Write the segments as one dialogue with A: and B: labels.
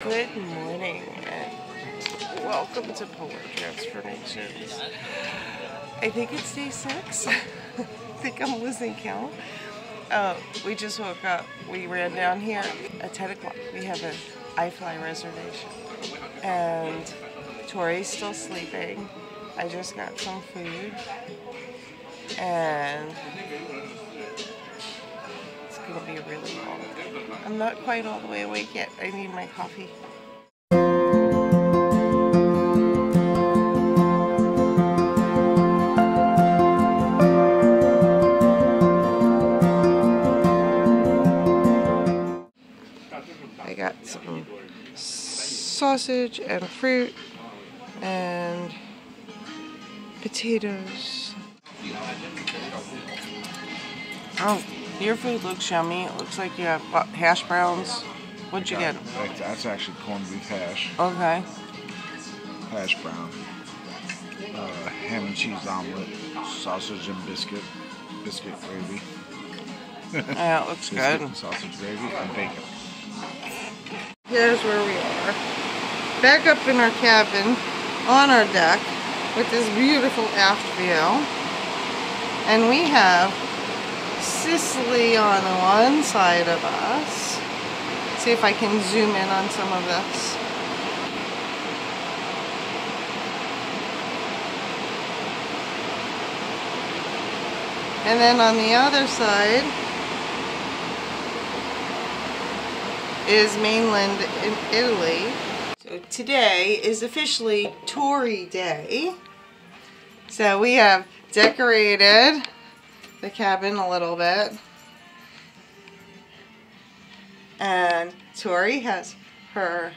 A: Good morning and welcome to Polar Transformations. I think it's day 6. I think I'm losing count. We just woke up. We ran down here at 10 o'clock. We have an IFly reservation. And Tori's still sleeping. I just got some food. And it's going to be a really long day. I'm not quite all the way awake yet. I need my coffee. I got some sausage and fruit and potatoes. Oh, your food looks yummy. It looks like you have hash browns. What'd you get?
B: That's actually corned beef hash.
A: Okay.
B: Hash brown. Ham and cheese omelet. Sausage and biscuit gravy.
A: Yeah, it looks good.
B: And sausage gravy and bacon.
A: Here's where we are. Back up in our cabin on our deck with this beautiful aft view. And we have Sicily on one side of us. See if I can zoom in on some of this. And then on the other side is mainland in Italy. So today is officially Tori Day. So we have decorated the cabin a little bit. And Tori has her,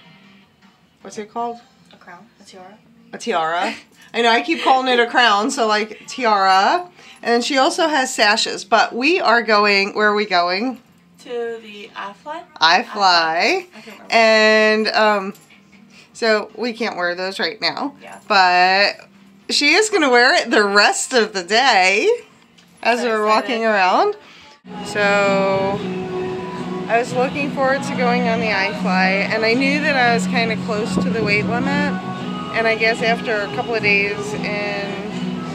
A: what's it called?
C: A crown, a tiara.
A: A tiara. I know, I keep calling it a crown, so like tiara. And she also has sashes, but we are going, where are we going?
C: To the IFly?
A: IFly. And so we can't wear those right now.
C: Yeah.
A: But she is going to wear it the rest of the day as we're walking around. So I was looking forward to going on the IFly, and I knew that I was kind of close to the weight limit. And I guess after a couple of days in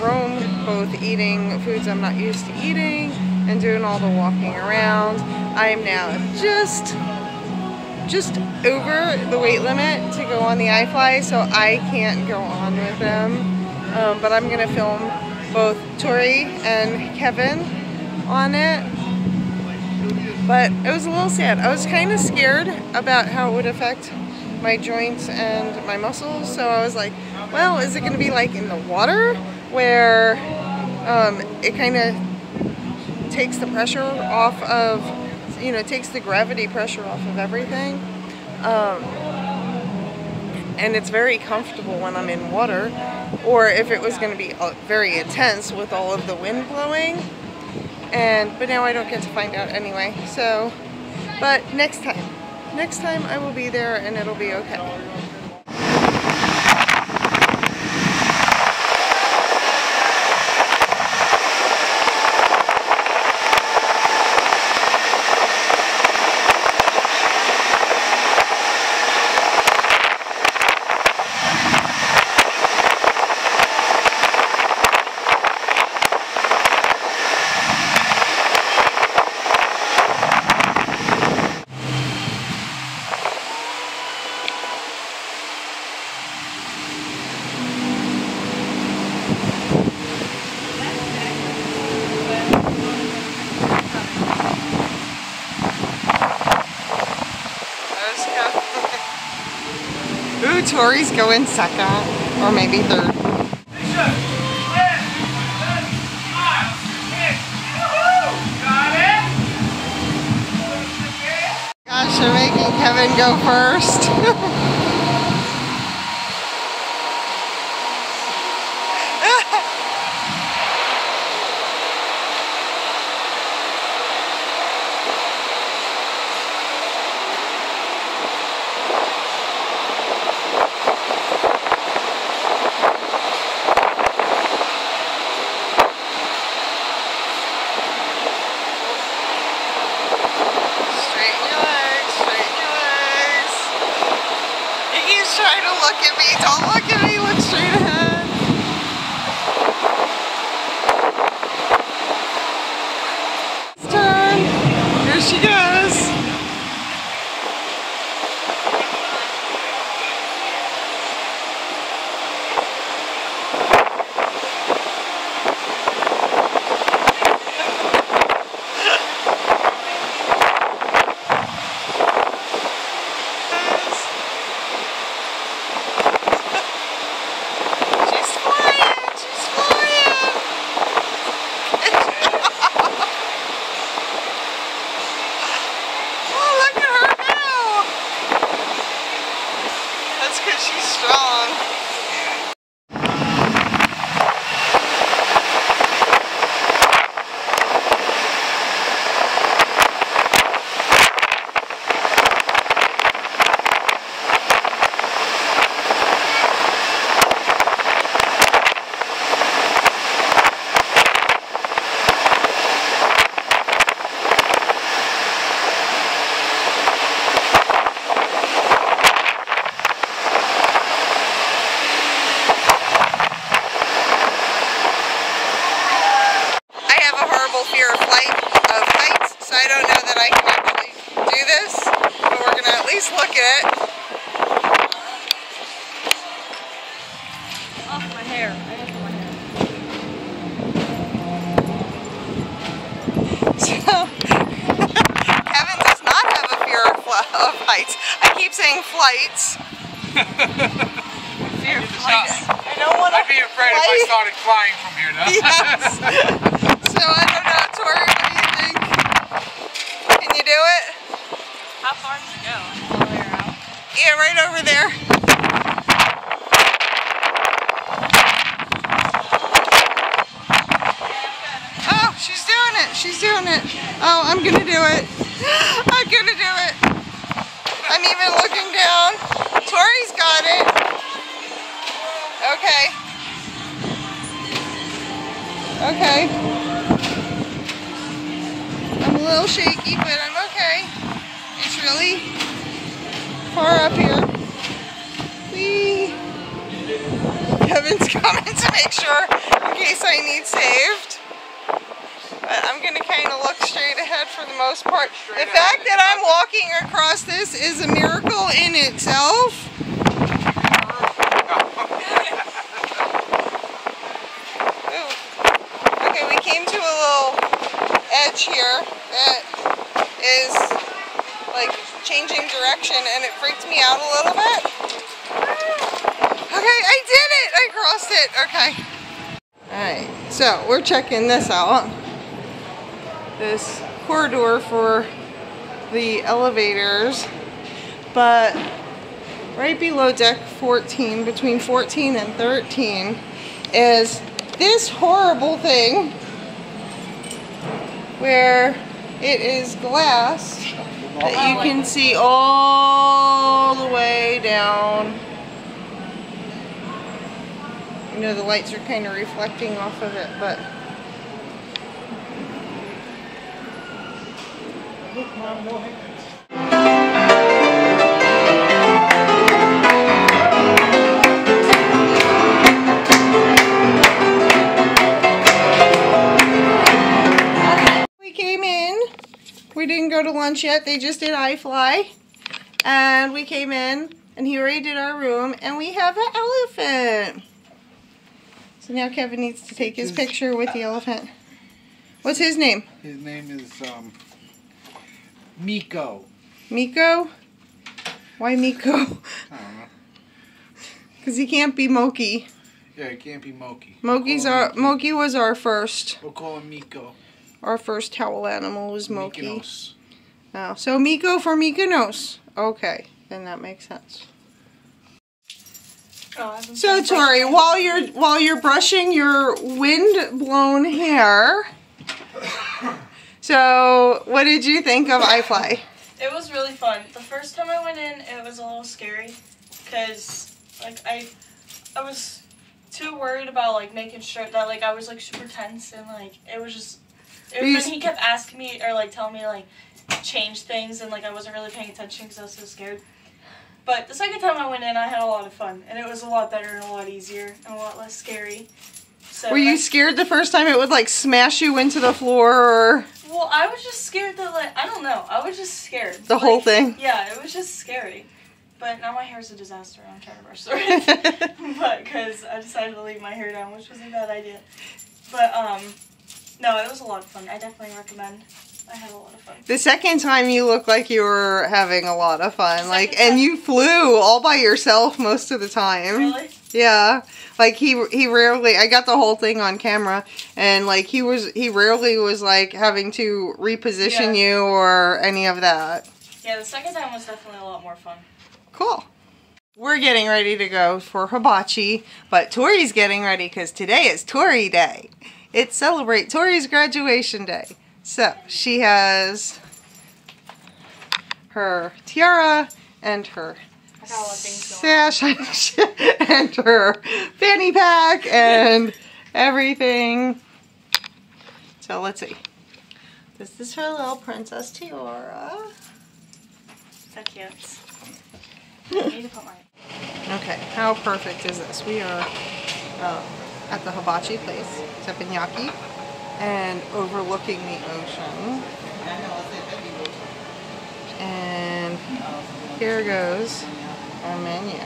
A: Rome, both eating foods I'm not used to eating and doing all the walking around, I am now just over the weight limit to go on the IFly, so I can't go on with them. But I'm going to film both Tori and Kevin on it. But it was a little sad. I was kind of scared about how it would affect my joints and my muscles, so I was like, well, is it going to be like in the water where it kind of takes the pressure off of, you know, takes the gravity pressure off of everything, and it's very comfortable when I'm in water, or if it was going to be very intense with all of the wind blowing. But now I don't get to find out anyway. So, but next time I will be there and it'll be okay. Ooh, Tori's going second, or maybe third. Gosh, they're making Kevin go first. try to look at me. Don't look at me. Look straight ahead. Turn. Here she goes. I keep saying flights. Fear flights. I don't want to.
B: I'd be afraid if I started flying from here now.
A: Yes. So I don't know, Tori, what do you think? Can you do it?
C: How far does it go? All the way around?
A: Yeah, right over there. Oh, she's doing it. She's doing it. Oh, I'm gonna do it. I'm gonna do it. I'm even looking down. Tori's got it. Okay. Okay. I'm a little shaky, but I'm okay. It's really far up here. Whee! Kevin's coming to make sure in case I need saved. But I'm going to kind of look straight ahead for the most part. The fact that I'm walking across this is a miracle in itself. Ooh. Okay, we came to a little edge here that is like changing direction and it freaked me out a little bit. Okay, I did it! I crossed it. Okay. Alright, so we're checking this out. This corridor for the elevators, but right below deck 14, between 14 and 13, is this horrible thing where it is glass that you can see all the way down. You know, the lights are kind of reflecting off of it, but we came in. We didn't go to lunch yet. They just did IFly. And we came in and he already did our room and we have an elephant. So now Kevin needs to take his picture with the elephant. What's his name?
B: His name is Miko.
A: Miko? Why Miko?
B: I don't know.
A: Because he can't be Moki.
B: Yeah, it can't be Moki.
A: Moki was our first.
B: We'll call him Miko.
A: Our first towel animal was Moki.
B: Mykonos.
A: Oh, so Miko for Mykonos. Okay, then that makes sense.
C: Oh,
A: So Tori, while you're brushing your wind-blown hair, so what did you think of IFly?
C: It was really fun. The first time I went in, it was a little scary because like I was too worried about like making sure that like I was like super tense and like it was just when he kept asking me or like telling me like change things and like I wasn't really paying attention because I was so scared. But the second time I went in, I had a lot of fun, and it was a lot better and a lot easier and a lot less scary. So
A: were you scared the first time it would like smash you into the floor, or?
C: Well, I was just scared that, like, I don't know. I was just scared.
A: The whole thing?
C: Yeah, it was just scary. But now my hair's a disaster. I'm trying to restore it. But, because I decided to leave my hair down, which was a bad idea. But, no, it was a lot of fun. I definitely recommend. I had a lot of fun.
A: The second time you looked like you were having a lot of fun. Like, and you flew all by yourself most of the time.
C: Really?
A: Yeah. Like he rarely, I got the whole thing on camera, and like he rarely was like having to reposition you or any of that.
C: Yeah, the second time was definitely a lot more fun.
A: Cool. We're getting ready to go for Hibachi, but Tori's getting ready because today is Tori Day. It's celebrate Tori's graduation day. So she has her tiara and her sash and her fanny pack and everything. So let's see. This is her little princess tiara.
C: So cute. I need to put mine.
A: Okay, how perfect is this? We are at the Hibachi place, Teppanyaki, and overlooking the ocean. And here goes our menu.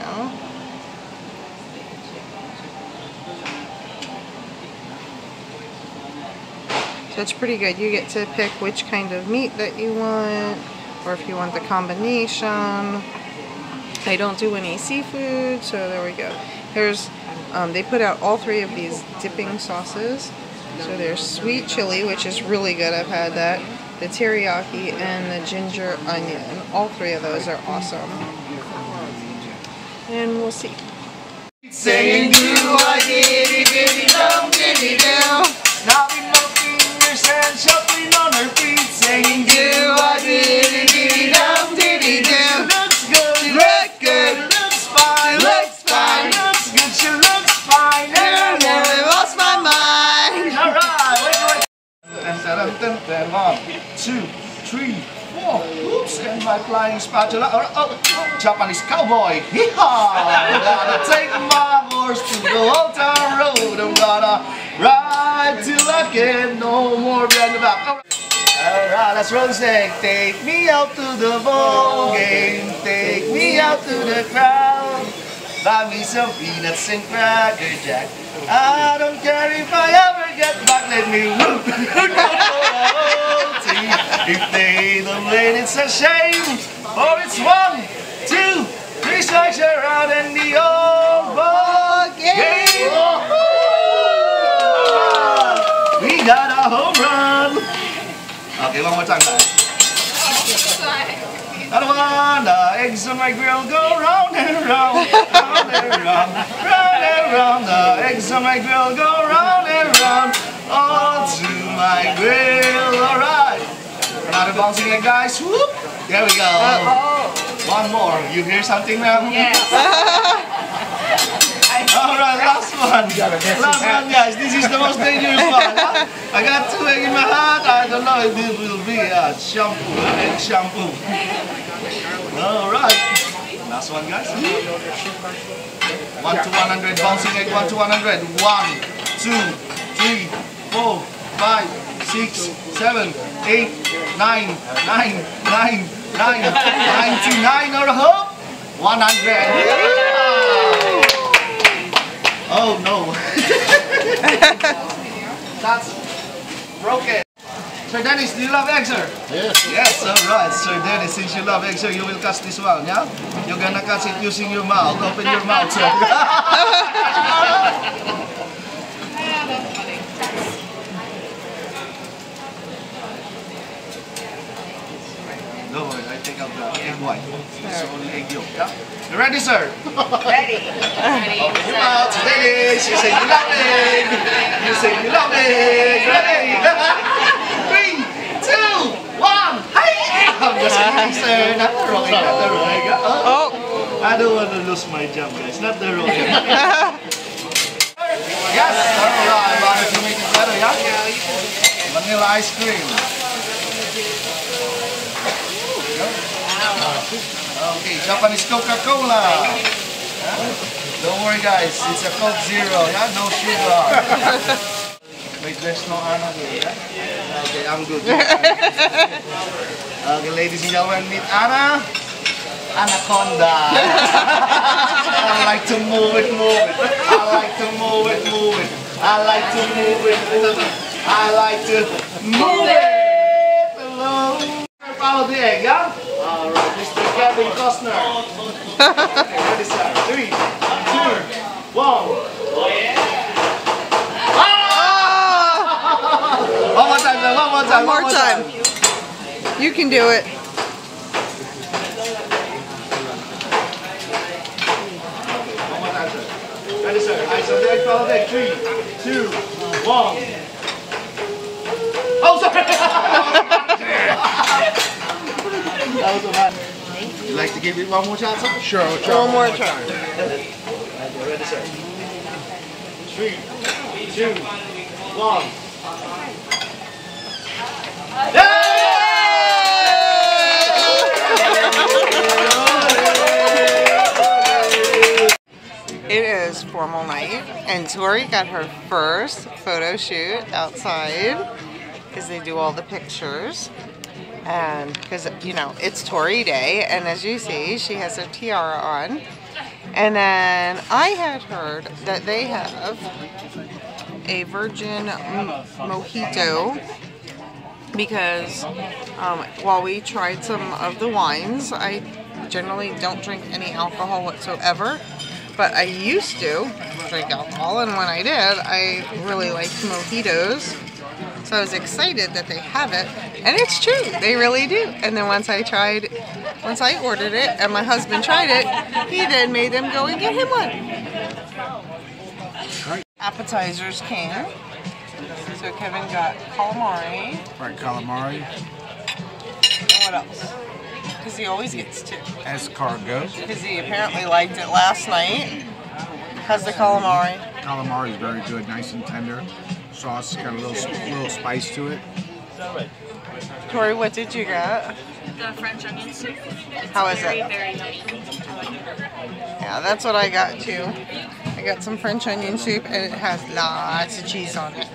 A: So it's pretty good. You get to pick which kind of meat that you want, or if you want the combination. I don't do any seafood, so there we go. Here's, they put out all three of these dipping sauces. So there's sweet chili, which is really good. I've had that. The teriyaki and the ginger onion. All three of those are awesome. And we'll see.
D: Saying do-a-diddy-diddy-dum, diddy-dum. Nodding my fingers and shuffling on her feet. Saying do-a-diddy-diddy-dum, diddy-dum. Looks good, she looks good, looks fine, looks fine, looks good, she looks fine. And I lost my mind. Alright, and 1, 2, 3, 4. Oops, and my flying spatula. Oh, Japanese cowboy. Yeehaw! I'm gonna take my horse to the old town road. I'm gonna ride till I get no more behind the back. Alright, let's roll sick. Take me out to the ball game. Take me out to the crowd. Buy me some peanuts and Cracker Jack. I don't care if I ever get back. Let me whoop. If they don't win, it's a shame. Oh, it's 1, 2, 3 strikes around and the old ball game. We got a home run. Okay, one more time, guys. Another one. The eggs on my grill go round and round, round and round, round and round. The eggs on my grill go round and round, all to my grill. All right. Another bouncing egg, guys. Whoop. There we go. One more. You hear something now? Yes. Alright, last one. Last one, guys. This is the most dangerous one. Huh? I got 2 eggs in my hand. I don't know if this will be a shampoo, egg shampoo. Alright. Last one, guys. 1 to 100. Bouncing egg, 1 to 100. 1, 2, 3, 4, 5, 6, 7, 8, 9, 99 or a hope. 100. Oh no. That's broken. Sir Dennis, do you love eggs, sir? Yes. Yes, alright. Sir Dennis, since you love eggs, sir, you will catch this one, yeah? You're gonna catch it using your mouth. Open your mouth, sir. Don't worry, I take out the egg white. It's only egg yolk, yeah? You ready, sir?
E: Ready.
D: Open your mouth, Dennis. You say you love egg. You say you love egg. Ready? 3, 2, 1. Hey! I'm just kidding, sir. Not the rolling, not the rolling. Oh. I don't want to lose my job, guys. Not the rolling. Yes, alright. Why don't you make it better, yeah? Vanilla ice cream. Okay, Japanese Coca-Cola. Don't worry guys, it's a Coke Zero, yeah? No sugar. Wait, there's no Anna here, yeah? Okay, I'm good. Okay, ladies and gentlemen, meet Anna. Anaconda. I like to move it. I like to move it. I like to move it. I like to move it alone. Follow the egg, yeah? Alright, Mr. Kevin Costner. Okay, ready, sir? 3, 2, 1. Oh yeah! One more time, sir. One more time.
A: You can do it.
D: Ready, sir? Alright, so there, follow the egg. 3, 2, 1. Oh, sorry! That was a lot. You'd like to give it one more shot, sir?
B: Sure, we'll try
A: One more try.
D: Ready, sir? 3, 2, 1.
A: It is formal night, and Tori got her first photo shoot outside because they do all the pictures. And because, you know, it's Tori Day, and as you see, she has her tiara on. And then I had heard that they have a virgin mojito because while we tried some of the wines, I generally don't drink any alcohol whatsoever. But I used to drink alcohol, and when I did, I really liked mojitos. So I was excited that they have it, and it's true, they really do. And then once I ordered it, and my husband tried it, he then made them go and get him one. Appetizers came. So Kevin got calamari.
B: Right, calamari.
A: And what else? Because he always gets two.
B: Escargot.
A: Because he apparently liked it last night. How's the calamari?
B: Calamari is very good, nice and tender. Sauce got a little spice to it.
A: Tori, what did you get?
C: The French onion soup.
A: How is it?
C: Very yummy.
A: Yeah, that's what I got too. I got some French onion soup, and it has lots of cheese on it.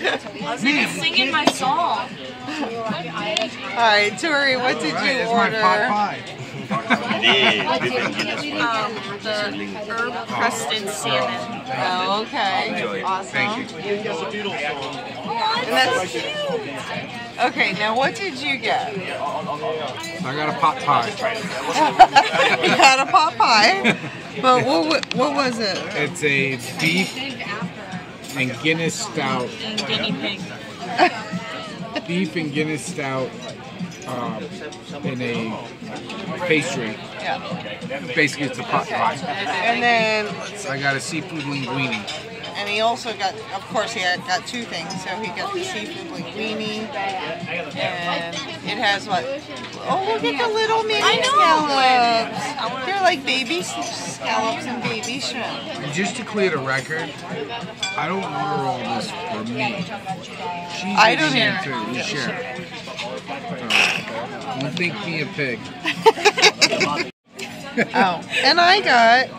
C: I was even singing my song.
A: Alright, Tori, what did you order?
B: My pot pie.
C: The herb crusted salmon.
A: Oh, okay. Awesome.
B: Thank you.
A: And that's okay, now what did you get?
B: I got a pot pie.
A: You got a pot pie? But what was it?
B: It's a beef and Guinness stout.
C: And guinea pig.
B: Beef and Guinness stout in a pastry.
A: Yeah.
B: Basically, it's a pot pie.
A: And then,
B: I got a seafood linguine.
A: and he also got, of course, he got two things. So he got the seafood linguine, and it has what? Oh, look at the little mini scallops. They're like baby scallops and baby shrimp.
B: And just to clear the record, I don't order all this for me. She's
A: I don't
B: eating
A: either.
B: it too. We share. Don't think me a pig.
A: Oh, and I got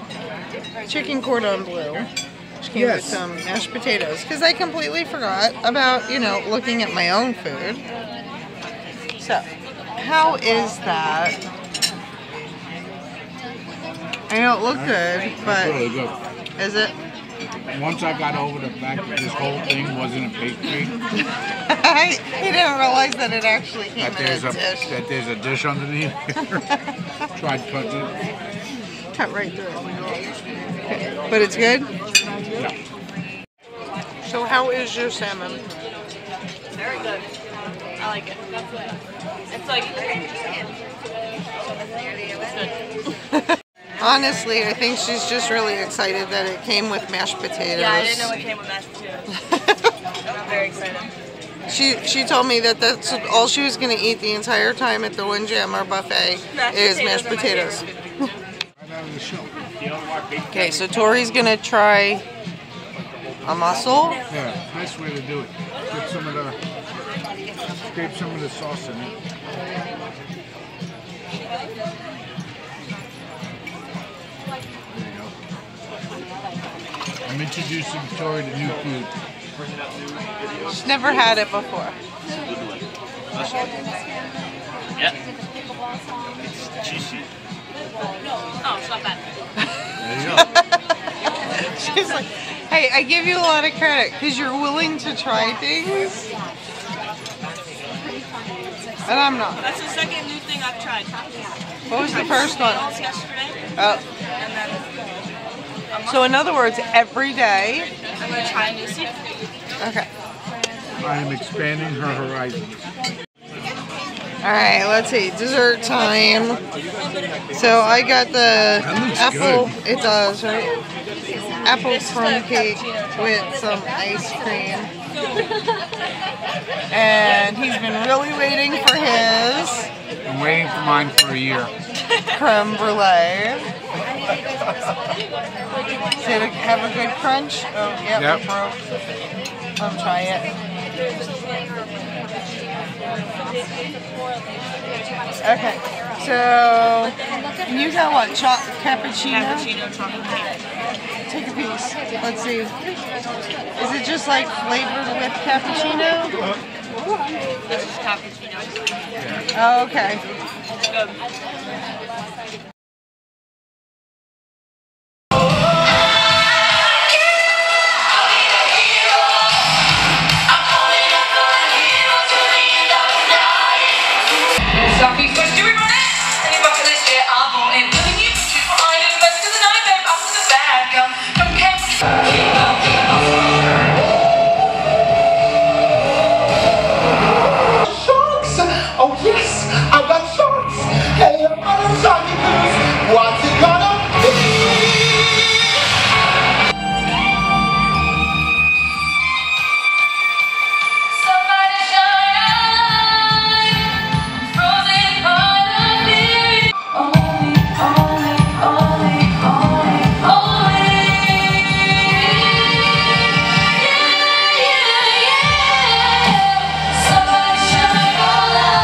A: chicken cordon bleu, which came with
B: Yes.
A: some mashed potatoes, because I completely forgot about, you know, looking at my own food. So, how is that? I know it looked good,
B: It's
A: but
B: really good.
A: is it?
B: Once I got over the fact that this whole thing wasn't a pastry,
A: I didn't realize that it actually came
B: that
A: in
B: there's
A: a
B: a
A: dish.
B: dish underneath. Tried cutting it.
A: Cut right through it. Okay. But it's good?
B: Yeah.
A: So how is your salmon?
C: Very good. I like it. It's like it's good.
A: Honestly, I think she's just really excited that it came with mashed potatoes.
C: Yeah, I didn't know it came with mashed potatoes. I'm very excited.
A: She told me that that's all she was going to eat the entire time at the Windjammer buffet is mashed potatoes. Okay, so Tori's going to try a mussel.
B: Yeah, nice way to do it. Scrape some of the sauce in it. I'm introducing Tori to new food.
A: She's never had it before.
E: Yeah. It's juicy.
C: Oh, it's not bad.
B: There you go.
A: She's like, hey, I give you a lot of credit because you're willing to try things. And I'm not.
C: That's the second new thing I've tried.
A: What was the first one?
C: Yesterday.
A: Oh.
C: And then
A: So in other words, every day.
C: I'm going to try a new seafood.
A: Okay.
B: I am expanding her horizons.
A: Alright, let's see. Dessert time. So I got the apple.
B: good.
A: It does, right? Apple crumb cake with some ice cream. And he's been really waiting for his
B: I'm waiting for mine for a year.
A: creme brulee. Did it have a good crunch? Oh, yep.
B: Yep.
A: It broke. I'll try it. Okay, so you got what? Cappuccino?
C: Cappuccino chocolate cake.
A: Take a piece. Let's see. Is it just like flavored with cappuccino?
C: This is cappuccino.
A: Oh, okay.
C: It's good.
D: Oh yes, I got sharks. Hey, I'm on a sharky cruise. What's it gonna be?
F: Somebody shine a light, frozen heart of fear. Only, only, only, only, only. Yeah, yeah, yeah. Somebody shine a light.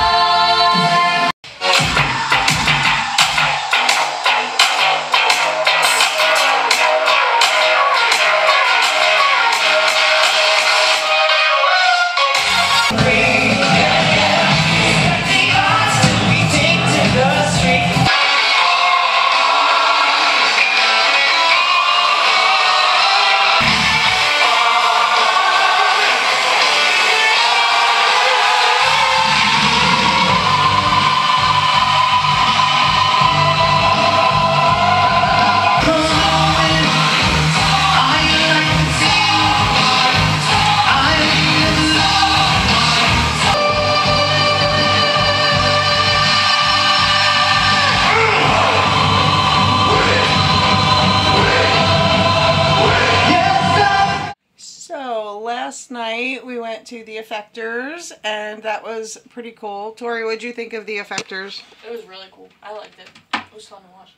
A: So last night we went to the Effectors and that was pretty cool. Tori, what'd you think of the Effectors?
C: It was really cool. I liked it. It was fun to watch.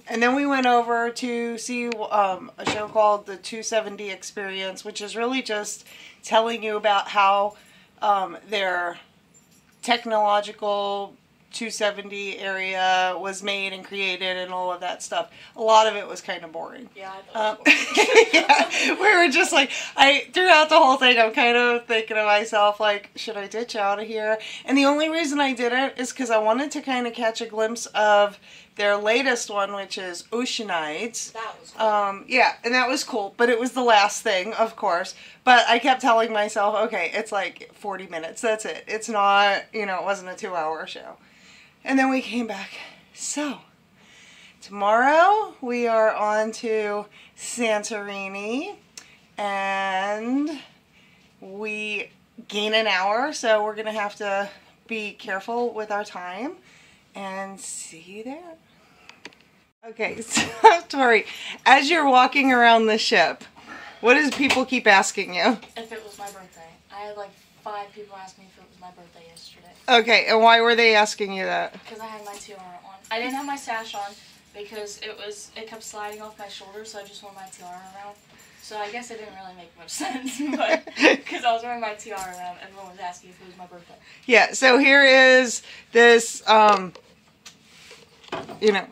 A: And then we went over to see a show called the 270 Experience, which is really just telling you about how their technological 270 area was made and created and all of that stuff. A lot of it was kind of boring.
C: Yeah, I thought it was
A: Yeah, we were just like, throughout the whole thing, I'm kind of thinking to myself, like, should I ditch out of here? And the only reason I didn't is because I wanted to kind of catch a glimpse of their latest one, which is Oceanides.
C: That was cool.
A: Yeah, and that was cool, but it was the last thing, of course. But I kept telling myself, okay, it's like 40 minutes, that's it. It's not, it wasn't a 2-hour show. And then we came back. So, tomorrow we are on to Santorini, and we gain an hour, so we're going to have to be careful with our time, and see you there. Okay, so Tori, as you're walking around the ship, what does people keep asking you?
C: If it was my birthday. I had like 5 people ask me if it was my birthday yesterday.
A: Okay, and why were they asking you that?
C: Because I had my tiara on. I didn't have my sash on because it kept sliding off my shoulder, so I just wore my tiara around. So I guess it didn't really make much sense, but because I was wearing my tiara around, everyone was asking if it was my birthday.
A: Yeah, so here is this, you know,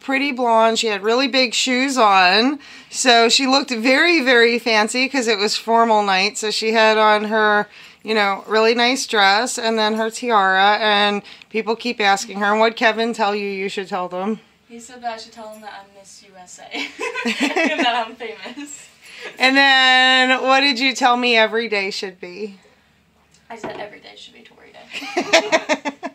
A: pretty blonde. She had really big shoes on. So she looked very, very fancy because it was formal night. So she had on her, you know, really nice dress and then her tiara. And people keep asking her, and what'd Kevin tell you you should tell them?
C: He said that I should tell him that I'm Miss USA and that I'm famous.
A: And then what did you tell me every day should be?
C: I said every day should be Tori Day.